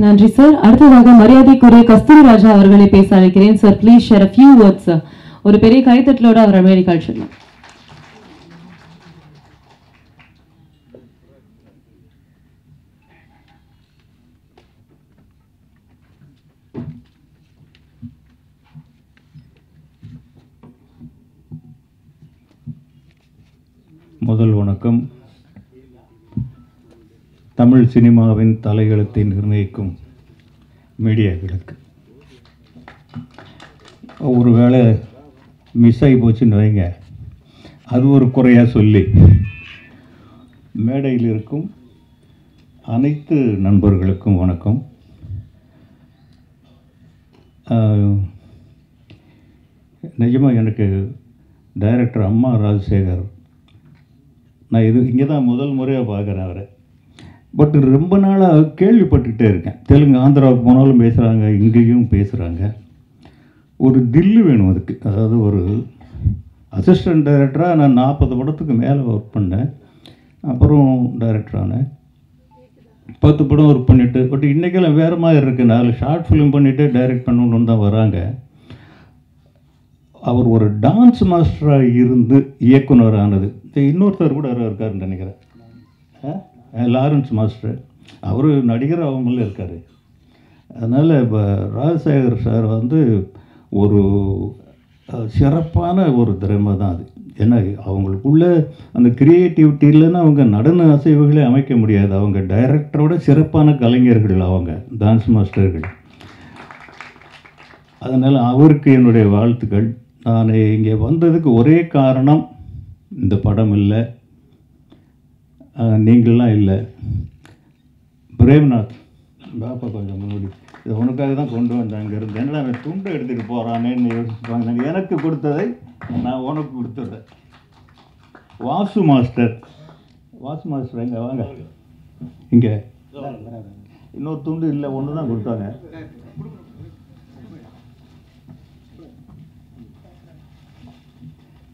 நன்றி சார். அடுத்ததாக மரியாதைக்குரிய கஸ்தூரி ராஜா அவர்களை பேச அழைக்கிறேன் sir. Please share a few words sir. ஒரு பெரிய கைத்தட்டலோட அவர் அமெரிக்கா அழைச்சிடலாம். முதல் வணக்கம். தமிழ் சினிமாவின் தலையெழுத்தை நிர்ணயிக்கும் மீடியாக்களுக்கு ஒருவேளை மிஸ் ஆகி போச்சுன்னு வைங்க, அது ஒரு குறையாக சொல்லி மேடையில் இருக்கும் அனைத்து நண்பர்களுக்கும் வணக்கம். நிஜமாக எனக்கு டைரக்டர் அம்மா ராஜசேகர், நான் இங்கே தான் முதல் முறையாக பார்க்குறேன் அவரை. பட் ரொம்ப நாளாக கேள்விப்பட்டுக்கிட்டே இருக்கேன். தெலுங்கு ஆந்திராவுக்கு போனாலும் பேசுகிறாங்க, இங்கேயும் பேசுகிறாங்க. ஒரு தில்லு வேணும் அதுக்கு. அதாவது ஒரு அசிஸ்டன்ட் டைரக்டராக நான் 40 படத்துக்கு மேலே ஒர்க் பண்ணேன். அப்புறம் டைரக்டர் ஆனேன். 10 படம் ஒர்க் பண்ணிவிட்டு, பட் இன்றைக்கெல்லாம் வேறு மாதிரி இருக்குது. 4 ஷார்ட் ஃபிலிம் பண்ணிவிட்டு டைரக்ட் பண்ணணுன்னு தான் வராங்க. அவர் ஒரு டான்ஸ் மாஸ்டராக இருந்து இயக்குனர் ஆனது. இன்னொருத்தர் கூட இருக்காருன்னு நினைக்கிறேன், லாரன்ஸ் மாஸ்டர். அவர் நடிகர் அவங்கள இருக்கார். அதனால் இப்போ ராஜசேகர் சார் வந்து ஒரு சிறப்பான ஒரு திறமை தான் அது. ஏன்னா அவங்களுக்குள்ள அந்த க்ரியேட்டிவிட்டி இல்லைன்னா அவங்க நடன அசைவுகளே அமைக்க முடியாது. அவங்க டைரக்டரோட சிறப்பான கலைஞர்கள், அவங்க டான்ஸ் மாஸ்டர்கள். அதனால் அவருக்கு என்னுடைய வாழ்த்துக்கள். நான் இங்கே வந்ததுக்கு ஒரே காரணம், இந்த படம் இல்லை, நீங்கள்லாம் இல்லை. பிரேம்நாத் பாப்பா கொஞ்சம் முன்னாடி இது உனக்காக தான் கொண்டு வந்தேன். அங்கே இருந்து என்னடா அவன் துண்டை எடுத்துகிட்டு போகிறானேன்னு யோசிப்பாங்க. எனக்கு கொடுத்ததை நான் உனக்கு கொடுத்துட்றேன். வாசு மாஸ்டர் எங்கே வாங்க. இங்கே இன்னொரு துண்டு இல்லை, ஒன்று தான் கொடுத்தாங்க.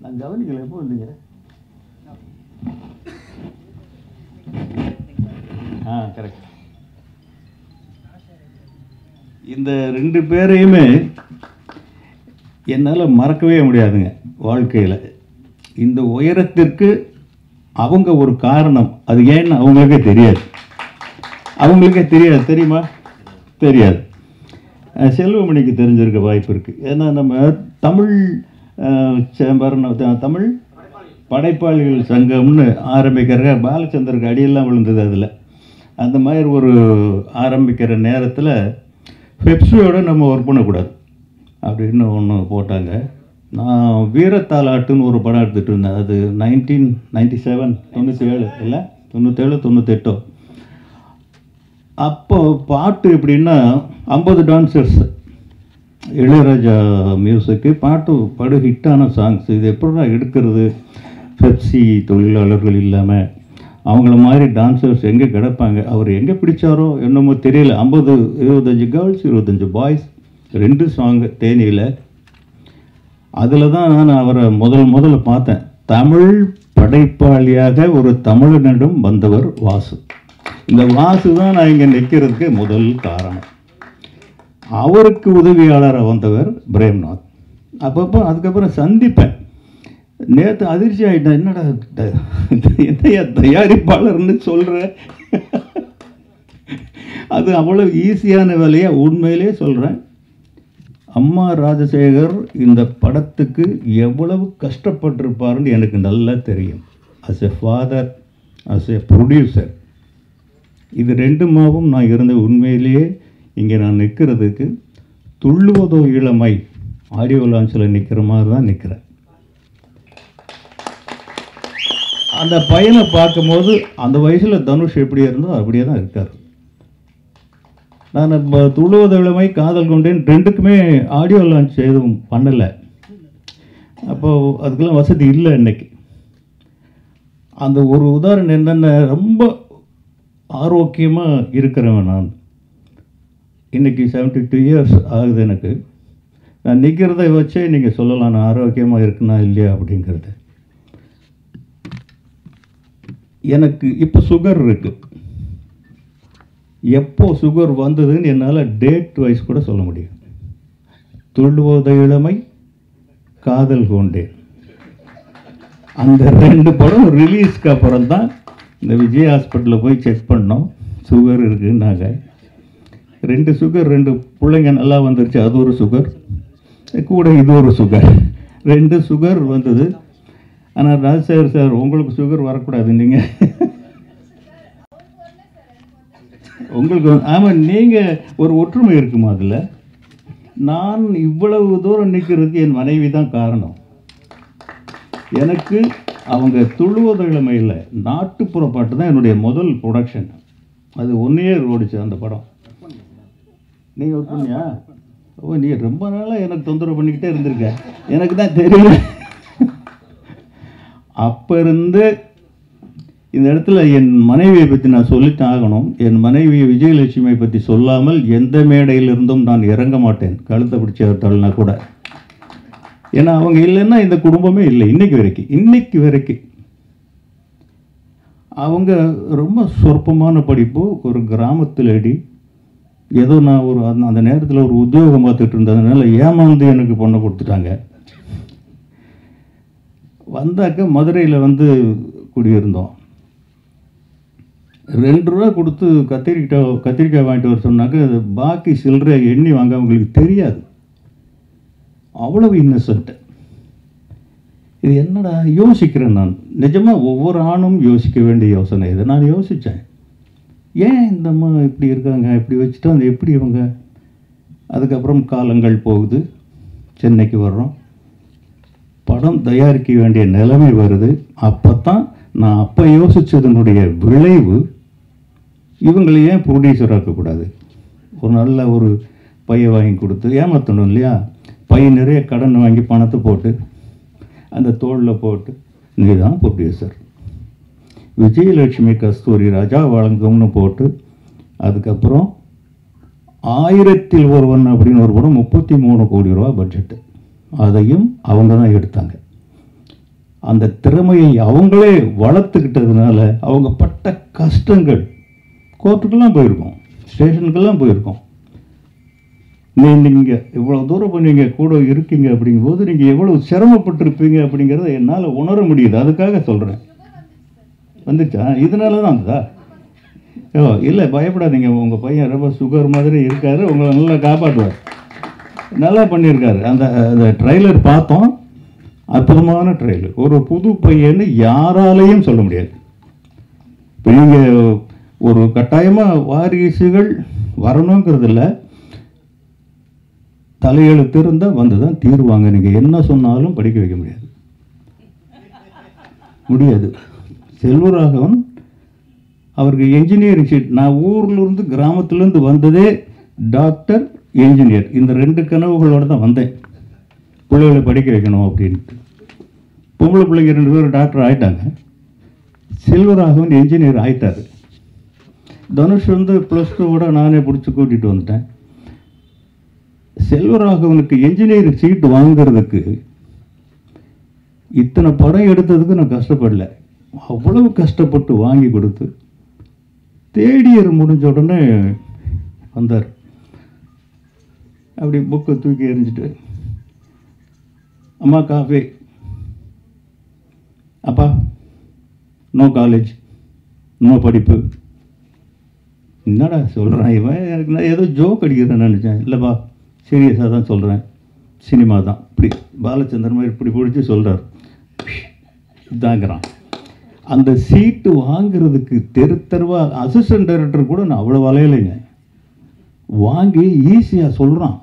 நான் கவனிக்கல, எப்போ வந்தீங்க? கரெக்ட். இந்த 2 பேரையுமே என்னால் மறக்கவே முடியாதுங்க வாழ்க்கையில். இந்த உயரத்திற்கு அவங்க ஒரு காரணம். அது ஏன்னு அவங்களுக்கே தெரியாது. தெரியுமா? தெரியாது. செல்வமணிக்கு தெரிஞ்சிருக்க வாய்ப்பு இருக்குது. ஏன்னா நம்ம தமிழ் தமிழ் படைப்பாளிகள் சங்கம்னு ஆரம்பிக்கிற பாலச்சந்தருக்கு அடியெல்லாம் விழுந்தது. அதில் அந்த மாதிரி ஒரு ஆரம்பிக்கிற நேரத்தில் பெப்சியோடு நம்ம ஒர்க் பண்ணக்கூடாது அப்படின்னு ஒன்று போட்டாங்க. நான் வீரத்தாலாட்டுன்னு ஒரு படம் எடுத்துகிட்டு இருந்தேன். அது 1997 97 இல்லை 97 98. அப்போ பாட்டு எப்படின்னா 50 டான்சர்ஸ், இளையராஜா மியூசிக்கு, பாட்டு படு ஹிட்டான சாங்ஸ். இது எப்படின்னா எடுக்கிறது? பெப்சி தொழிலாளர்கள் இல்லாமல் அவங்கள மாதிரி டான்சர்ஸ் எங்கே கிடப்பாங்க. அவர் எங்கே பிடிச்சாரோ என்னமோ தெரியல. 25 கேர்ள்ஸ் 25 பாய்ஸ், 2 சாங்கு தேனியில். அதில் தான் நான் அவரை முதல்ல பார்த்தேன். தமிழ் படைப்பாளியாக ஒரு தமிழனிடம் வந்தவர் வாசு. இந்த வாசு தான் நான் இங்கே நிற்கிறதுக்கு முதல் காரணம். அவருக்கு உதவியாளராக வந்தவர் பிரேம்நாத். அப்பப்போ அதுக்கப்புறம் சந்திப்பேன். நேற்று அதிர்ச்சி ஆகிட்டேன். என்னடா என்னையா தயாரிப்பாளர்னு சொல்கிற? அது அவ்வளோ ஈஸியான வேலையை உண்மையிலே சொல்கிறேன். அம்மா ராஜசேகர் இந்த படத்துக்கு எவ்வளவு கஷ்டப்பட்டிருப்பாருன்னு எனக்கு நல்லா தெரியும். As a father, as a producer, இது 2 நான் இருந்த உண்மையிலேயே இங்கே நான் நிற்கிறதுக்கு துள்ளுவதோ இளமை ஆடியோ லான்ச்சில் நிற்கிற மாதிரி தான் நிற்கிறேன். அந்த பையனை பார்க்கும்போது அந்த வயசில் தனுஷ் எப்படி இருந்தோ அப்படியே தான் இருக்கார். நான் இப்போ துள்ளுவதோ இளமை, காதல் கொண்டேன் 2க்குமே ஆடியோ லான்ச் எதுவும் பண்ணலை. அப்போது அதுக்கெல்லாம் வசதி இல்லை. இன்னைக்கு அந்த ஒரு உதாரணம் என்னென்ன, ரொம்ப ஆரோக்கியமாக இருக்கிறவன் நான். இன்றைக்கி 72 இயர்ஸ் ஆகுது எனக்கு. நான் நிற்கிறத வச்சே நீங்கள் சொல்லலாம் நான் ஆரோக்கியமாக இருக்குன்னா இல்லையா அப்படிங்கிறது. எனக்கு இப்போ சுகர் இருக்குது. எப்போ சுகர் வந்ததுன்னு என்னால் டேட் வைஸ் கூட சொல்ல முடியும். துள்ளுவோத இளமை, காதல் கொண்டேன், அந்த 2 படம் ரிலீஸ்க்கு அப்புறம் தான் இந்த விஜய் ஹாஸ்பிட்டலில் போய் செக் பண்ணோம், சுகர் இருக்குன்னாங்க. 2 சுகர், 2 பிள்ளைங்க நல்லா வந்துருச்சு, அது ஒரு சுகர், கூட இது ஒரு சுகர், 2 சுகர் வந்தது. ஆனால் ராஜசேகர் சார் உங்களுக்கு சுகர் வரக்கூடாது, நீங்கள் உங்களுக்கு ஆமாம், நீங்கள் ஒரு ஒற்றுமை இருக்குமா அதில்? நான் இவ்வளவு தூரம் நிற்கிறதுக்கு என் மனைவி தான் காரணம். எனக்கு அவங்க துள்ளுவத இளமையில் நாட்டுப்புற பாட்டு தான் என்னுடைய முதல் ப்ரொடக்ஷன். அது 1 இயர் ஓடிச்சு அந்த படம். நீங்கள் ஒர்க் பண்ணியா? ஓ, நீ ரொம்ப நாளாக எனக்கு தொந்தரவு பண்ணிக்கிட்டே இருந்திருக்க, எனக்கு தான் தெரியல. அப்போ இருந்து இந்த இடத்துல என் மனைவியை பற்றி நான் சொல்லித்தான் ஆகணும். என் மனைவி விஜயலட்சுமியை பற்றி சொல்லாமல் எந்த மேடையிலிருந்தும் நான் இறங்க மாட்டேன், கழுத்தை பிடிச்சவர்த்தாள்னா கூட. ஏன்னா அவங்க இல்லைன்னா இந்த குடும்பமே இல்லை இன்னைக்கு வரைக்கும். அவங்க ரொம்ப சொற்பமான படிப்பு, ஒரு கிராமத்து லேடி. ஏதோ நான் ஒரு அந்த நேரத்தில் ஒரு உத்தியோகம் பார்த்துட்டு இருந்ததுனால ஏமாந்து எனக்கு பொண்ணை கொடுத்துட்டாங்க. வந்தாக்க மதுரையில் வந்து குடியிருந்தோம். 2 ரூபா கொடுத்து கத்திரிக்காய் வாங்கிட்டு வர சொன்னாக்க அது பாக்கி சில்லறை எண்ணி வாங்க அவங்களுக்கு தெரியாது. அவ்வளவு இன்னசென்ட். இது என்னடா யோசிக்கிறேன் நான். நிஜமாக ஒவ்வொரு ஆணும் யோசிக்க வேண்டிய யோசனை இது. நான் யோசித்தேன், ஏன் இந்த அம்மா இப்படி இருக்காங்க, இப்படி வச்சுட்டா அந்த எப்படி இவங்க. அதுக்கப்புறம் காலங்கள் போகுது, சென்னைக்கு வர்றோம், படம் தயாரிக்க வேண்டிய நிலைமை வருது. அப்போ தான் நான் அப்போ யோசித்ததனுடைய விளைவு, இவங்களை ஏன் ப்ரொடியூசர் ஆக்கக்கூடாது, ஒரு நல்ல ஒரு பையை வாங்கி கொடுத்து ஏமாற்றணும் இல்லையா. பை நிறைய கடன் வாங்கி பணத்தை போட்டு அந்த தோளில் போட்டு நீ தான் ப்ரொடியூசர், விஜயலட்சுமி கஸ்தூரி ராஜா வழங்கும்னு போட்டு, அதுக்கப்புறம் 1000ல் ஒருவன் அப்படின்னு ஒரு படம் 33 கோடி ரூபா பட்ஜெட்டு, அதையும் அவங்க தான் எடுத்தாங்க. அந்த திறமையை அவங்களே வளர்த்துக்கிட்டதுனால அவங்க பட்ட கஷ்டங்கள், கோர்ட்டுக்கெல்லாம் போயிருக்கோம், ஸ்டேஷனுக்கெல்லாம் போயிருக்கோம். நீங்கள் இவ்வளோ தூரம் நீங்கள் கூட இருக்கீங்க அப்படிங்கும்போது நீங்கள் எவ்வளோ சிரமப்பட்டிருப்பீங்க அப்படிங்கிறத என்னால் உணர முடியுது. அதுக்காக சொல்கிறேன். வந்துச்சா? இதனால தான் வந்ததா? இல்லை, பயப்படாதீங்க, உங்கள் பையன் ரொம்ப சுகர் மாதிரி இருக்கார், உங்களை நல்லா காப்பாற்றுவார், நல்லா பண்ணியிருக்காரு. அந்த ட்ரெய்லர் பார்த்தோம், அற்புதமான ட்ரெய்லர். ஒரு புது பையன்னு யாராலையும் சொல்ல முடியாது. இப்போ நீங்கள் ஒரு கட்டாயமாக வாரிசுகள் வரணுங்கிறது இல்லை, தலையெழுத்து இருந்தால் வந்து தான் தீர்வாங்க. நீங்கள் என்ன சொன்னாலும் படிக்க வைக்க முடியாது. செல்வராகவன் அவருக்கு என்ஜினியரிங் சீட், நான் ஊர்லேருந்து கிராமத்துலேருந்து வந்ததே டாக்டர் என்ஜினியர், இந்த 2 கனவுகளோடு தான் வந்தேன், பிள்ளைகளை படிக்க வைக்கணும் அப்படின்ட்டு. பொம்பளை பிள்ளைங்க 2 பேரும் டாக்டர் ஆகிட்டாங்க, செல்வராகவன் என்ஜினியர் ஆகிட்டார். தனுஷ் வந்து +2 நானே பிடிச்சி கூட்டிகிட்டு வந்துட்டேன். செல்வராகவனுக்கு என்ஜினியரிங் சீட் வாங்கிறதுக்கு இத்தனை படம் எடுத்ததுக்கு நான் கஷ்டப்படல, அவ்வளவு கஷ்டப்பட்டு வாங்கி கொடுத்து தேடியர் முடிஞ்ச உடனே வந்தார். அப்படி புக்கை தூக்கி எறிஞ்சிட்டு, அம்மா காஃபி, அப்பா நோ காலேஜ், நோ படிப்பு. என்னடா சொல்கிறான் இவன், எனக்கு நான் ஏதோ ஜோக் அடிக்கிறேன்னு நினச்சேன். இல்லைப்பா, சீரியஸாக தான் சொல்கிறேன், சினிமா தான். இப்படி பாலச்சந்திரன் மாதிரி இப்படி பிடிச்சி சொல்கிறார், இதாங்கிறான். அந்த சீட்டு வாங்கிறதுக்கு தெருவாக அசிஸ்டன்ட் டைரக்டர் கூட நான் அவ்வளோ வலையிலைங்க, வாங்கி ஈஸியாக சொல்கிறான்.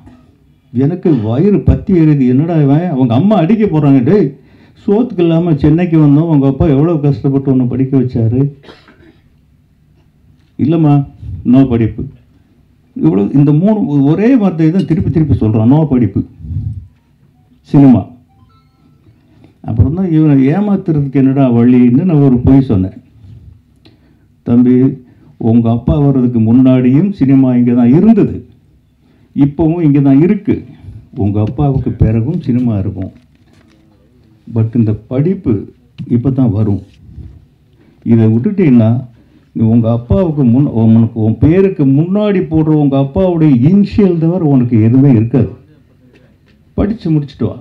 எனக்கு வயிறு பற்றி எழுதி, என்னடா இவன், அவங்க அம்மா அடிக்க போகிறாங்க, டே சோத்துக்கு இல்லாமல் சென்னைக்கு வந்தோம், உங்கள் அப்பா எவ்வளோ கஷ்டப்பட்டு ஒன்று படிக்க வச்சாரு. இல்லைம்மா, நோ படிப்பு. இவ்வளோ இந்த 3 ஒரே வார்த்தையை தான் திருப்பி சொல்கிறான், நோ படிப்பு, சினிமா. அப்புறம் தான் இவனை ஏமாத்துறதுக்கு என்னடா வழின்னு நான் ஒரு பொய் சொன்னேன். தம்பி, உங்கள் அப்பா வர்றதுக்கு முன்னாடியும் சினிமா இங்கே தான் இருந்தது, இப்போவும் இங்கே தான் இருக்குது, உங்கள் அப்பாவுக்கு பிறகும் சினிமா இருக்கும், பட் இந்த படிப்பு இப்போ தான் வரும். இதை விட்டுட்டீங்கன்னா உங்கள் அப்பாவுக்கு உனக்கு உன் பேருக்கு முன்னாடி போடுற உங்கள் அப்பாவுடைய இனிஷியல் தவிர உனக்கு எதுவுமே இருக்காது. படித்து முடிச்சுட்டு வா,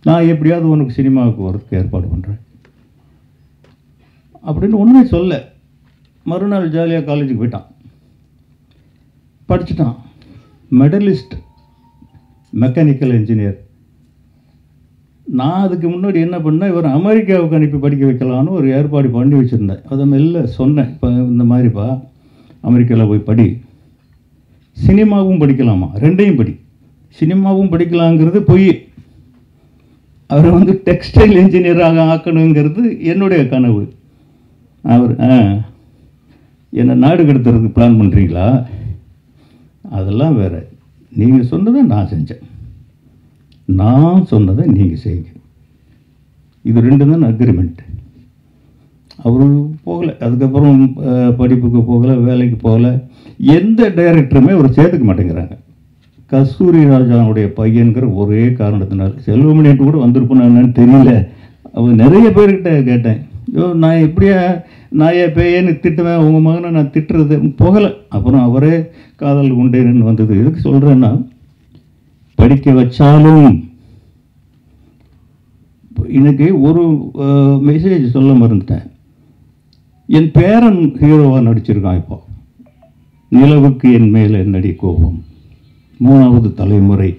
நான் எப்படியாவது உனக்கு சினிமாவுக்கு வரதுக்கு ஏற்பாடு பண்ணுறேன் அப்படின்னு ஒன்றுமே சொல்ல. மறுநாள் ஜாலியாக காலேஜுக்கு போயிட்டான், படிச்சுட்டான். Medallist, mechanical engineer. நான் அதுக்கு முன்னாடி என்ன பண்ணேன், இவர் அமெரிக்காவுக்கு அனுப்பி படிக்க வைக்கலான்னு ஒரு ஏற்பாடு பண்ணி வச்சுருந்தேன். அதை மெல்ல சொன்னேன், இப்போ இந்த மாதிரிப்பா அமெரிக்காவில் போய் படி, சினிமாவும் படிக்கலாமா, ரெண்டையும் படி. சினிமாவும் படிக்கலாங்கிறது பொய். அவரை வந்து டெக்ஸ்டைல் இன்ஜினியராக ஆக்கணுங்கிறது என்னுடைய கனவு. அவர் என்னை நாடு கடத்துறதுக்கு பிளான் பண்ணுறீங்களா, அதெல்லாம் வேறு. நீங்கள் சொன்னதை நான் செஞ்சேன், நான் சொன்னதை நீங்கள் செய்யுங்க. இது ரெண்டு தான் அக்ரிமெண்ட். அவர் போகலை, அதுக்கப்புறம் படிப்புக்கு போகலை, வேலைக்கு போகலை. எந்த டைரக்டருமே அவர் சேர்த்துக்க மாட்டேங்கிறாங்க. கஸ்தூரி ராஜாவுடைய பையன்கிற ஒரே காரணத்தினால. செல்வமணிட்டு கூட வந்திருப்பேன்னு என்னன்னு தெரியல. அவர் நிறைய பேர்கிட்ட கேட்டேன், ஐயோ நான் எப்படியா நாயே பேயேன்னு திட்டுவேன், உங்கள் மகனை நான் திட்டுறது போகலை. அப்புறம் அவரே காதல் உண்டேன்னு வந்தது. எதுக்கு சொல்கிறேன்னா, படிக்க வச்சாலும் இன்னைக்கு ஒரு மெசேஜ் சொல்ல மறந்துட்டேன். என் பேரன் ஹீரோவாக நடிச்சிருக்கான். இப்போ நிலவுக்கு என் மேலே என்னடி கோபம், 3வது தலைமுறை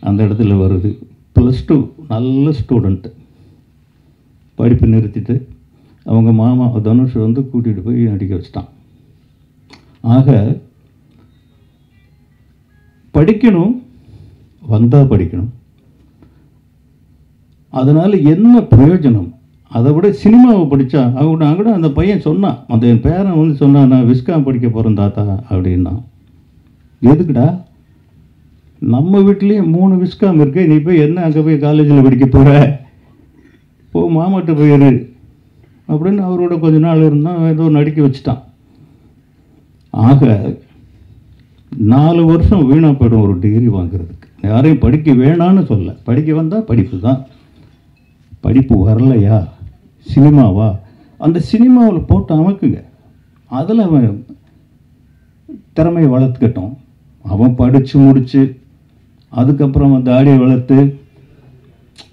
அந்த இடத்துல வருது. +2 நல்ல ஸ்டூடெண்ட்டு. படிப்பு நிறுத்திட்டு அவங்க மாமா தனுஷ் வந்து கூட்டிகிட்டு போய் நடிக்க வச்சிட்டான். ஆக படிக்கணும், வந்தால் படிக்கணும். அதனால் என்ன பிரயோஜனம்? அதை விட சினிமாவை படித்தா கூட அந்த பையன் சொன்னான், அந்த என் பேரன் வந்து சொன்னான், நான் விஸ்காம் படிக்க போகிறேன் தாத்தா அப்படின்னா. எதுக்குடா, நம்ம வீட்லேயே 3 விஸ்காம் இருக்கு, நீ போய் என்ன அங்கே போய் காலேஜில் படிக்க போகிற, போ மாமாட்ட போயிரு அப்படின்னு அவரோட கொஞ்ச நாள் இருந்தால் ஏதோ நடிக்க வச்சுட்டான். ஆக 4 வருஷம் வீணாக போய்டும் ஒரு டிகிரி வாங்குறதுக்கு. யாரையும் படிக்க வேணான்னு சொல்ல, படிக்க வந்தால் படிப்பு தான். படிப்பு வரலையா, சினிமாவா, அந்த சினிமாவில் போட்டு அமைக்குங்க. அதில் அவன் திறமையை வளர்த்துக்கட்டும். அவன் படித்து முடித்து அதுக்கப்புறம் அந்த தாடியை வளர்த்து,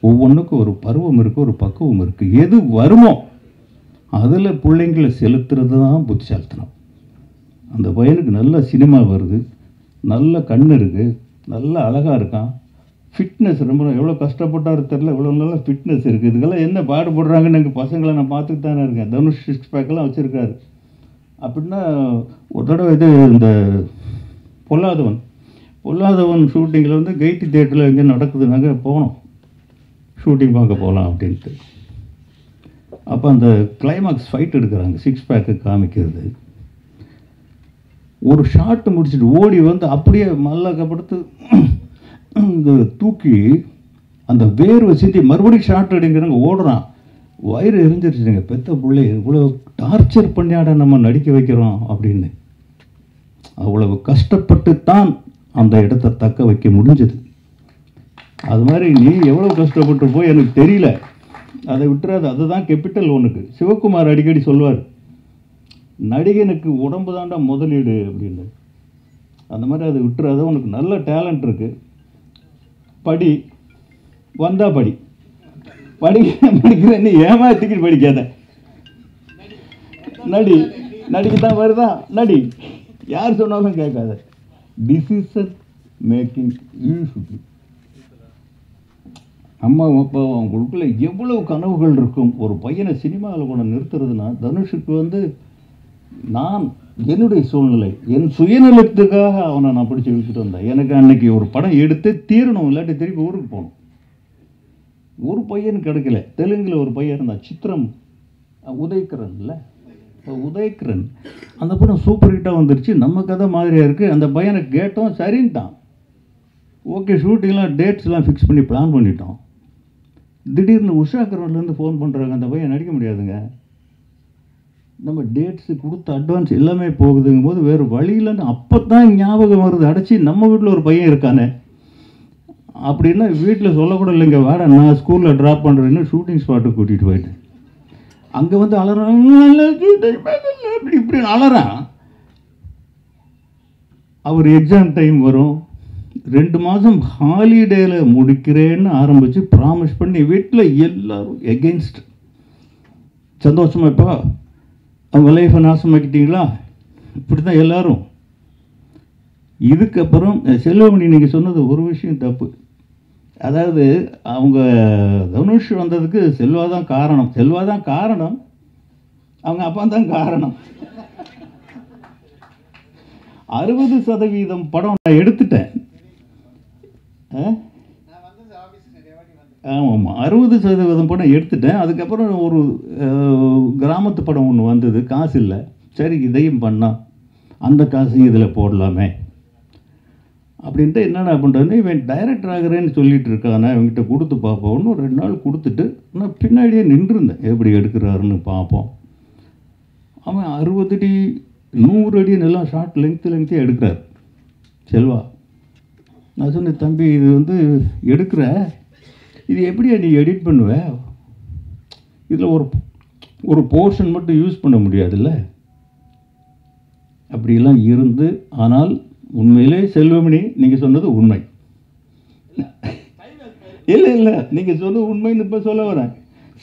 ஒவ்வொன்றுக்கும் ஒரு பருவம் இருக்குது, ஒரு பக்குவம் இருக்குது. எது வருமோ அதில் பிள்ளைங்களை செலுத்துறது தான் புத்திசாலித்தனம். அந்த பையனுக்கு நல்ல சினிமா வருது, நல்ல கண் இருக்குது, நல்ல அழகாக இருக்கான், ஃபிட்னஸ் ரொம்ப எவ்வளோ கஷ்டப்பட்டாரு தெரில, இவ்வளோ நல்ல ஃபிட்னஸ் இருக்குது. இதுக்கெல்லாம் என்ன பாடுபடுறாங்கன்னு எங்கள் பசங்களை நான் பார்த்துட்டு தானே இருக்கேன். தனுஷ் 6 பேக்கெல்லாம் வச்சுருக்காரு. அப்படின்னா ஒரு தடவை இது இந்த பொல்லாதவன் ஷூட்டிங்கில் வந்து கைட்டி தியேட்டரில் எங்கே நடக்குதுனாங்க போனோம், ஷூட்டிங் பார்க்க போகலாம் அப்படின்ட்டு. அப்போ அந்த கிளைமாக்ஸ் ஃபைட் எடுக்கிறாங்க, 6 பேக்கு காமிக்கிறது. ஒரு ஷாட்டு முடிச்சுட்டு ஓடி வந்து அப்படியே மல்லாக்கப்படுத்து இந்த தூக்கி அந்த வேர்வை சிந்தி மறுபடியும் ஷாட் எடுங்கிறாங்க, ஓடுறான். வயிறு எரிஞ்சிருச்சுங்க, பெத்த பிள்ளை இவ்வளோ டார்ச்சர் பண்ணியாட நம்ம நடிக்க வைக்கிறோம் அப்படின்னு. அவ்வளவு கஷ்டப்பட்டு தான் அந்த இடத்த தக்க வைக்க முடிஞ்சது. அது மாதிரி நீ எவ்வளோ கஷ்டப்பட்டு போய் எனக்கு தெரியல, அதை விட்டுறாது. அதுதான் கேபிட்டல் ஒன்றுக்கு. சிவகுமார் அடிக்கடி சொல்வார், நடிகனுக்கு உடம்பு தாண்டா முதலீடு அப்படின்னு. அந்த மாதிரி அதை விட்டுறாத. உனக்கு நல்ல டேலண்ட் இருக்குது, படி, வந்தா படி, படிக்கிறேன்னு ஏமாத்திக்கிட்டு படிக்காத. நடிக்கத்தான் வருதா நடி, யார் சொன்னாலும் கேட்காத. Decision making useful. அம்மா அப்பா அவங்களுக்குள்ள எவ்வளவு கனவுகள் இருக்கும். ஒரு பையனை சினிமாவில் கூட நிறுத்துறதுன்னா, தனுஷுக்கு வந்து நான் என்னுடைய சூழ்நிலை, என் சுயநலத்துக்காக அவனை நான் பிடிச்சி இழுத்துட்டு வந்தேன். எனக்கு அன்னைக்கு ஒரு படம் எடுத்து தீரணும், இல்லாட்டி திருப்பி ஊருக்கு போகணும். ஒரு பையன் கிடைக்கல. தெலுங்கில் ஒரு பையன் இருந்தான், சித்திரம் உதயகிரன் இல்லை, உதயகிரன். அந்த படம் சூப்பர் ஹிட்டாக வந்துருச்சு, நம்ம கதை மாதிரியாக இருக்குது. அந்த பையனை கேட்டோம், சரின்ட்டான். ஓகே, ஷூட்டிங்லாம் டேட்ஸ்லாம் ஃபிக்ஸ் பண்ணி பிளான் பண்ணிட்டோம். திடீர்னு உஷா கரோட்லேருந்து ஃபோன் பண்ணுறாங்க, அந்த பையன் நடிக்க முடியாதுங்க, நம்ம டேட்ஸு கொடுத்த அட்வான்ஸ் எல்லாமே போகுதுங்கும் போது வேறு வழியில்னு அப்போ தான் ஞாபகம் வருது, அடைச்சி நம்ம வீட்டில் ஒரு பையன் இருக்கானே அப்படின்னா வீட்டில் சொல்லக்கூட இல்லைங்க, வாடா நான் ஸ்கூலில் ட்ராப் பண்ணுறேன்னு ஷூட்டிங் ஸ்பாட்டுக்கு கூட்டிகிட்டு போயிட்டேன். அங்கே வந்து அலறான், இப்படி அலறான். அவர் எக்ஸாம் டைம் வரும், 2 மாதம் ஹாலிடேயில் முடிக்கிறேன்னு ஆரம்பித்து ப்ராமிஸ் பண்ணி வீட்டில் எல்லாரும் எகெயின்ஸ்ட். சந்தோஷமா இப்போ அவங்க லைஃப்பை நாசமாக்கிட்டீங்களா, இப்படி தான் எல்லாரும். இதுக்கப்புறம் செல்வமணி நீங்கள் சொன்னது ஒரு விஷயம் தப்பு. அதாவது அவங்க தனுஷ் வந்ததுக்கு செல்வா தான் காரணம், அவங்க அப்பா தான் காரணம். 60% படம் நான் எடுத்துட்டேன். ஆமாம், 60% படம் எடுத்துட்டேன். அதுக்கப்புறம் ஒரு கிராமத்து படம் ஒன்று வந்தது, காசு இல்லை. சரி இதையும் பண்ணால் அந்த காசையும் இதில் போடலாமே அப்படின்ட்டு என்னென்ன பண்ணுறேன்னு, இவன் டைரக்டர் ஆகிறேன்னு சொல்லிட்டு இருக்கானே, இவங்ககிட்ட கொடுத்து பார்ப்போம்னு 2 நாள் கொடுத்துட்டு நான் பின்னாடியே நின்றுருந்தேன், எப்படி எடுக்கிறாருன்னு பார்ப்போம். அவன் 60 அடி 100 அடி நல்லா ஷார்ட் லெங்க்த்தே எடுக்கிறார் செல்வா. நான் சொன்னேன், தம்பி இது வந்து எடுக்கிற, இது எப்படியா நீ எடிட் பண்ணுவ, இதில் ஒரு போர்ஷன் மட்டும் யூஸ் பண்ண முடியாதுல்ல அப்படிலாம் இருந்து. ஆனால் உண்மையிலே செல்வமணி நீங்கள் சொன்னது உண்மை. இல்லை நீங்கள் சொன்னது உண்மைன்னு இப்போ சொல்ல வரேன்.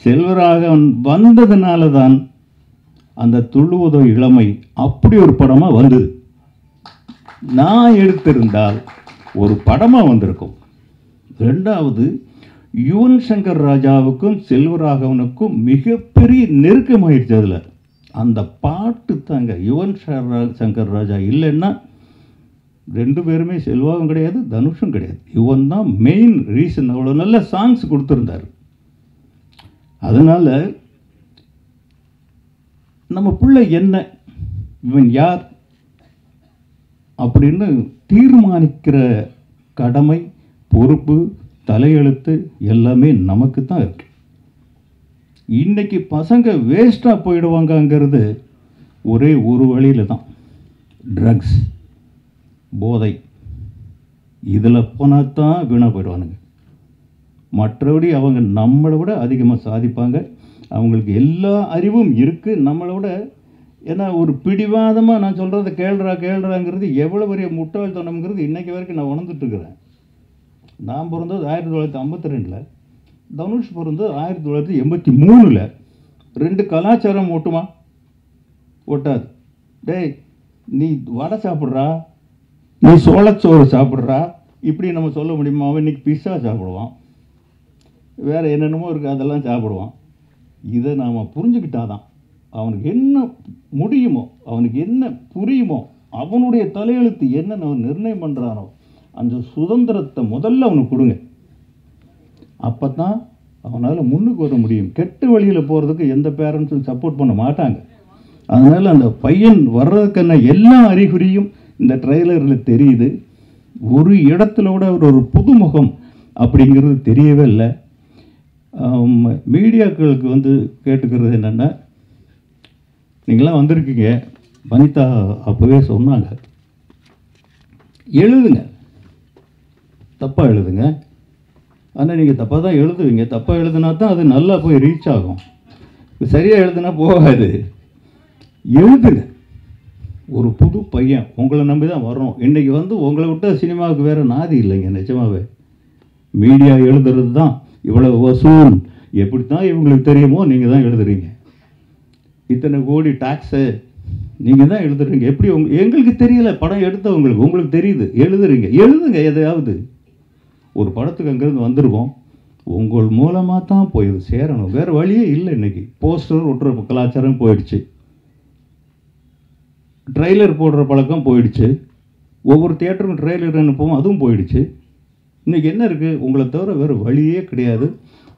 செல்வராகவன் வந்ததுனால தான் அந்த துள்ளுவதோ இளமை அப்படி ஒரு படமாக வந்தது. நான் எடுத்திருந்தால் ஒரு படமாக வந்திருக்கும். 2வது, யுவன் சங்கர் ராஜாவுக்கும் செல்வராகவனுக்கும் மிகப்பெரிய நெருக்கமாயிடுச்சு. அதில் அந்த பாட்டு தாங்க. யுவன் சங்கர் ராஜா இல்லைன்னா 2 பேருமே செல்வாவும் கிடையாது, தனுஷும் கிடையாது. யுவன் தான் மெயின் ரீசன். அவ்வளோ நல்ல சாங்ஸ் கொடுத்துருந்தார். அதனால் நம்ம பிள்ளை என்ன, இவன் யார் அப்படின்னு தீர்மானிக்கிற கடமை, பொறுப்பு, தலையெழுத்து எல்லாமே நமக்கு தான் இருக்கு. இன்னைக்கு பசங்க வேஸ்ட்டாக போயிடுவாங்கங்கிறது ஒரே ஒரு வழியில் தான், ட்ரக்ஸ், போதை. இதில் போனால் தான் வீணாக போயிடுவானுங்க. மற்றபடி அவங்க நம்மளை விட அதிகமாக சாதிப்பாங்க. அவங்களுக்கு எல்லா அறிவும் இருக்குது நம்மளை விட. ஏன்னா ஒரு பிடிவாதமாக நான் சொல்கிறத கேள்றாங்கிறது எவ்வளோ பெரிய முட்டாள்தனம்ங்கிறது இன்றைக்கி வரைக்கும் நான் உணர்ந்துட்டுருக்கிறேன். நான் பிறந்தது 1952, தனுஷ் பிறந்தது 1983. 2 கலாச்சாரம் ஓட்டுமா? ஓட்டாது. டேய் நீ வடை சாப்பிட்றா, நீ சோளச்சோறு சாப்பிட்றா, இப்படி நம்ம சொல்ல முடியுமா? அவன் இன்றைக்கி பிஸ்ஸா சாப்பிடுவான், வேறு என்னென்னமோ இருக்குது, அதெல்லாம் சாப்பிடுவான். இதை நாம் புரிஞ்சுக்கிட்டாதான் அவனுக்கு என்ன முடியுமோ, அவனுக்கு என்ன புரியுமோ, அவனுடைய தலையெழுத்து என்னன்னு அவன் நிர்ணயம் பண்ணுறானோ அந்த சுதந்திரத்தை முதல்ல அவனுக்கு கொடுங்க. அப்போ தான் அவனால் முன்னுக்கு வர முடியும். கெட்ட வழியில் போகிறதுக்கு எந்த பேரண்ட்ஸும் சப்போர்ட் பண்ண மாட்டாங்க. அதனால் அந்த பையன் வர்றதுக்கான எல்லா அறிகுறியும் இந்த ட்ரெய்லரில் தெரியுது. ஒரு இடத்துல கூட ஒரு புதுமுகம் அப்படிங்கிறது தெரியவே இல்லை. மீடியாக்களுக்கு வந்து கேட்டுக்கிறது என்னென்னா, நீங்களாம் வந்திருக்கீங்க, வனிதா அப்போவே சொன்னாங்க, எழுதுங்க, தப்பாக எழுதுங்க. ஆனால் நீங்கள் தப்பாக தான் எழுதுவீங்க. தப்பாக எழுதுனா தான் அது நல்லா போய் ரீச் ஆகும். சரியாக எழுதுனா போகாது. எழுதுங்க. ஒரு புது பையன் உங்களை நம்பி தான் வரணும். இன்றைக்கி வந்து உங்களை விட்ட சினிமாவுக்கு வேறு நாதி இல்லைங்க. நிஜமாவே மீடியா எழுதுறது தான் இவ்வளோ வசூல். எப்படி தான் இவங்களுக்கு தெரியுமோ நீங்கள் தான் எழுதுறீங்க. இத்தனை கோடி டாக்ஸு நீங்கள் தான் எழுதுறீங்க. எப்படி எங்களுக்கு தெரியல, படம் எடுத்தவங்களுக்கு உங்களுக்கு தெரியுது, எழுதுறீங்க. எழுதுங்க எதையாவது. ஒரு படத்துக்கு அங்கேருந்து வந்திருக்கோம், உங்கள் மூலமாக தான் போய் சேரணும், வேறு வழியே இல்லை. இன்றைக்கி போஸ்டர் ஒட்டுற கலாச்சாரம் போயிடுச்சு, ட்ரெய்லர் போடுற பழக்கம் போயிடுச்சு, ஒவ்வொரு தியேட்டருக்கும் ட்ரெய்லர் அனுப்புவோம், அதுவும் போயிடுச்சு. இன்றைக்கி என்ன இருக்குது? உங்களை தவிர வேறு வழியே கிடையாது.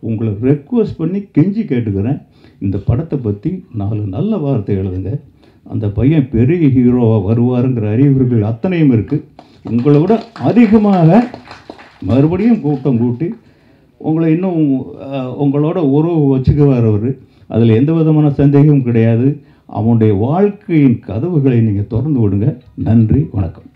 உங்களை ரெக்வஸ்ட் பண்ணி கெஞ்சி கேட்டுக்கிறேன், இந்த படத்தை பற்றி 4 நல்ல வார்த்தை எழுதுங்க. அந்த பையன் பெரிய ஹீரோவாக வருவாருங்கிற அறிகுறிகள் அத்தனையும் இருக்குது. உங்களை விட அதிகமாக மறுபடியும் கூட்டம் கூட்டி உங்களை இன்னும் உங்களோட உறவு வச்சுக்குவார் அவர். அதில் எந்த விதமான சந்தேகமும் கிடையாது. அவனுடைய வாழ்க்கையின் கதவுகளை நீங்கள் திறந்து விடுங்க. நன்றி, வணக்கம்.